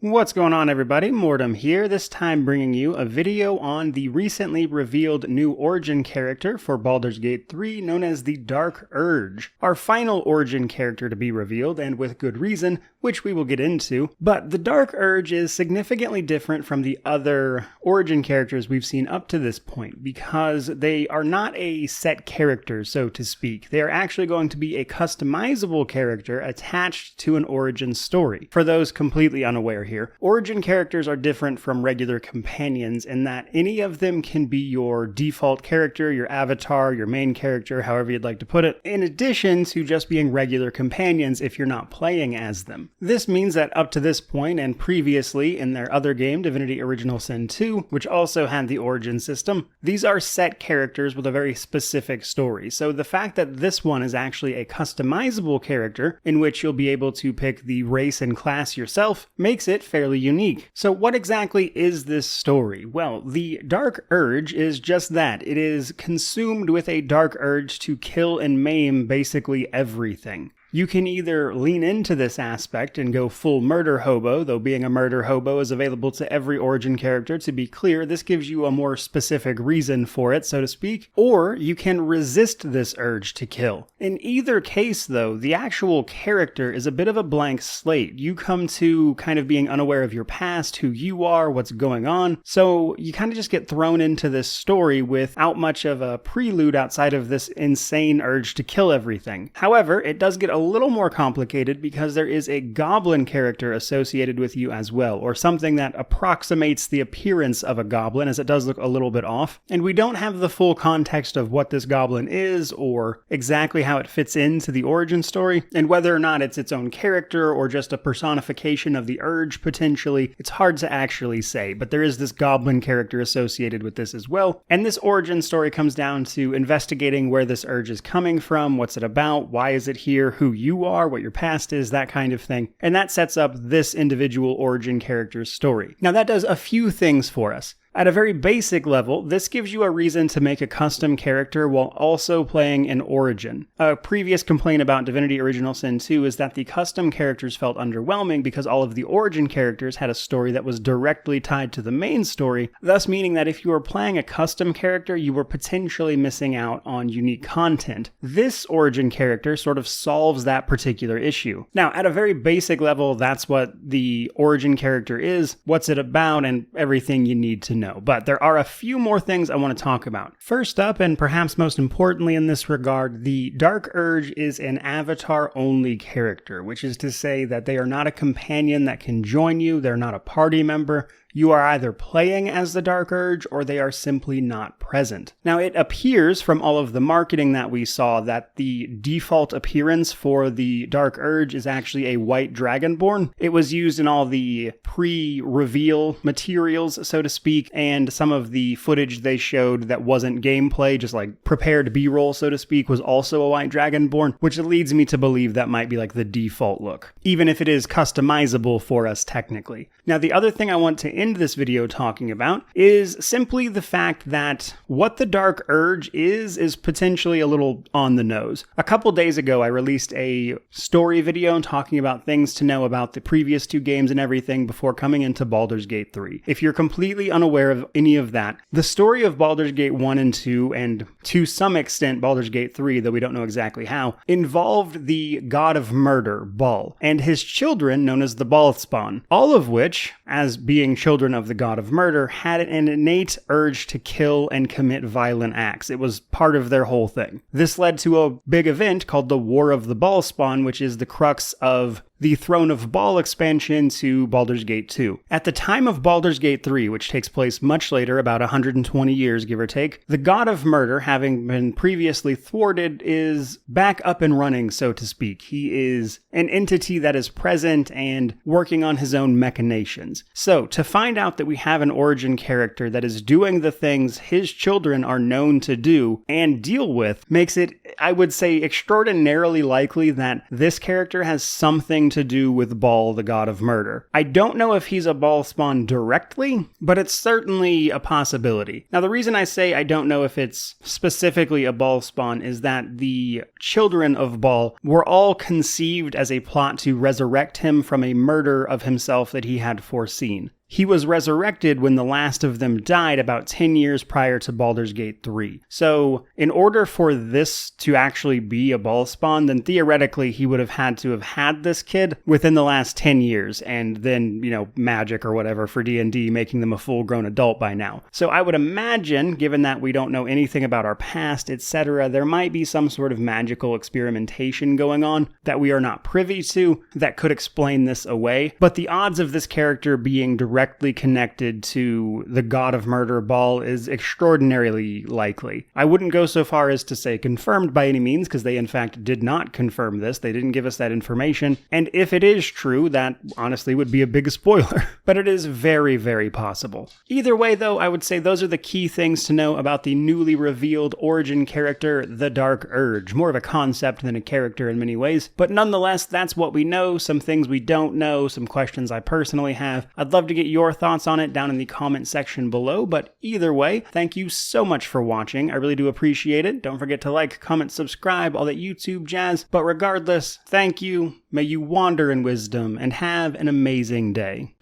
What's going on, everybody? Mortem here, this time bringing you a video on the recently revealed new origin character for Baldur's Gate 3 known as the Dark Urge. Our final origin character to be revealed, and with good reason, which we will get into. But the Dark Urge is significantly different from the other origin characters we've seen up to this point because they are not a set character, so to speak. They are actually going to be a customizable character attached to an origin story. For those completely unaware here, origin characters are different from regular companions in that any of them can be your default character, your avatar, your main character, however you'd like to put it, in addition to just being regular companions if you're not playing as them. This means that up to this point and previously in their other game, Divinity Original Sin 2, which also had the origin system, these are set characters with a very specific story. So the fact that this one is actually a customizable character in which you'll be able to pick the race and class yourself makes it fairly unique. So what exactly is this story? Well, the Dark Urge is just that. It is consumed with a dark urge to kill and maim basically everything. You can either lean into this aspect and go full murder hobo, though being a murder hobo is available to every origin character. To be clear, this gives you a more specific reason for it, so to speak, or you can resist this urge to kill. In either case, though, the actual character is a bit of a blank slate. You come to kind of being unaware of your past, who you are, what's going on, so you kind of just get thrown into this story without much of a prelude outside of this insane urge to kill everything. However, it does get a little more complicated because there is a goblin character associated with you as well, or something that approximates the appearance of a goblin, as it does look a little bit off, and we don't have the full context of what this goblin is or exactly how it fits into the origin story, and whether or not it's its own character or just a personification of the urge potentially. It's hard to actually say, but there is this goblin character associated with this as well, and this origin story comes down to investigating where this urge is coming from, what's it about, why is it here, who you are, what your past is, that kind of thing. And that sets up this individual origin character's story. Now that does a few things for us. At a very basic level, this gives you a reason to make a custom character while also playing an origin. A previous complaint about Divinity Original Sin 2 is that the custom characters felt underwhelming because all of the origin characters had a story that was directly tied to the main story, thus meaning that if you were playing a custom character, you were potentially missing out on unique content. This origin character sort of solves that particular issue. Now, at a very basic level, that's what the origin character is, what's it about, and everything you need to know. But there are a few more things I want to talk about. First up, and perhaps most importantly in this regard, the Dark Urge is an avatar-only character, which is to say that they are not a companion that can join you, they're not a party member. You are either playing as the Dark Urge or they are simply not present. Now, it appears from all of the marketing that we saw that the default appearance for the Dark Urge is actually a white dragonborn. It was used in all the pre-reveal materials, so to speak, and some of the footage they showed that wasn't gameplay, just like prepared B-roll, so to speak, was also a white dragonborn, which leads me to believe that might be like the default look, even if it is customizable for us technically. Now, the other thing I want to end this video talking about is simply the fact that what the Dark Urge is potentially a little on the nose. A couple days ago, I released a story video talking about things to know about the previous two games and everything before coming into Baldur's Gate 3. If you're completely unaware of any of that, the story of Baldur's Gate 1 and 2, and to some extent Baldur's Gate 3, though we don't know exactly how, involved the god of murder, Bal, and his children known as the Balspawn, all of which, as being children of the god of murder, had an innate urge to kill and commit violent acts. It was part of their whole thing. This led to a big event called the War of the Balspawn, which is the crux of the Throne of Bal expansion to Baldur's Gate 2. At the time of Baldur's Gate 3, which takes place much later, about 120 years, give or take, the god of murder, having been previously thwarted, is back up and running, so to speak. He is an entity that is present and working on his own machinations. So, to find out that we have an origin character that is doing the things his children are known to do and deal with, makes it, I would say, extraordinarily likely that this character has something to do with Baal, the god of murder. I don't know if he's a Baal spawn directly, but it's certainly a possibility. Now, the reason I say I don't know if it's specifically a Baal spawn is that the children of Baal were all conceived as a plot to resurrect him from a murder of himself that he had foreseen. He was resurrected when the last of them died about 10 years prior to Baldur's Gate 3. So, in order for this to actually be a Baal spawn, then theoretically he would have had this kid within the last 10 years, and then, magic or whatever for D&D, making them a full-grown adult by now. So I would imagine, given that we don't know anything about our past, etc., there might be some sort of magical experimentation going on that we are not privy to that could explain this away. But the odds of this character being directly connected to the god of murder Baal is extraordinarily likely. I wouldn't go so far as to say confirmed by any means, because they in fact did not confirm this. They didn't give us that information. And if it is true, that honestly would be a big spoiler. But it is very, very possible. Either way, though, I would say those are the key things to know about the newly revealed origin character, the Dark Urge. More of a concept than a character in many ways. But nonetheless, that's what we know, some things we don't know, some questions I personally have. I'd love to get your thoughts on it down in the comment section below, but either way, thank you so much for watching. I really do appreciate it. Don't forget to like, comment, subscribe, all that YouTube jazz. But regardless, thank you. May you wander in wisdom and have an amazing day.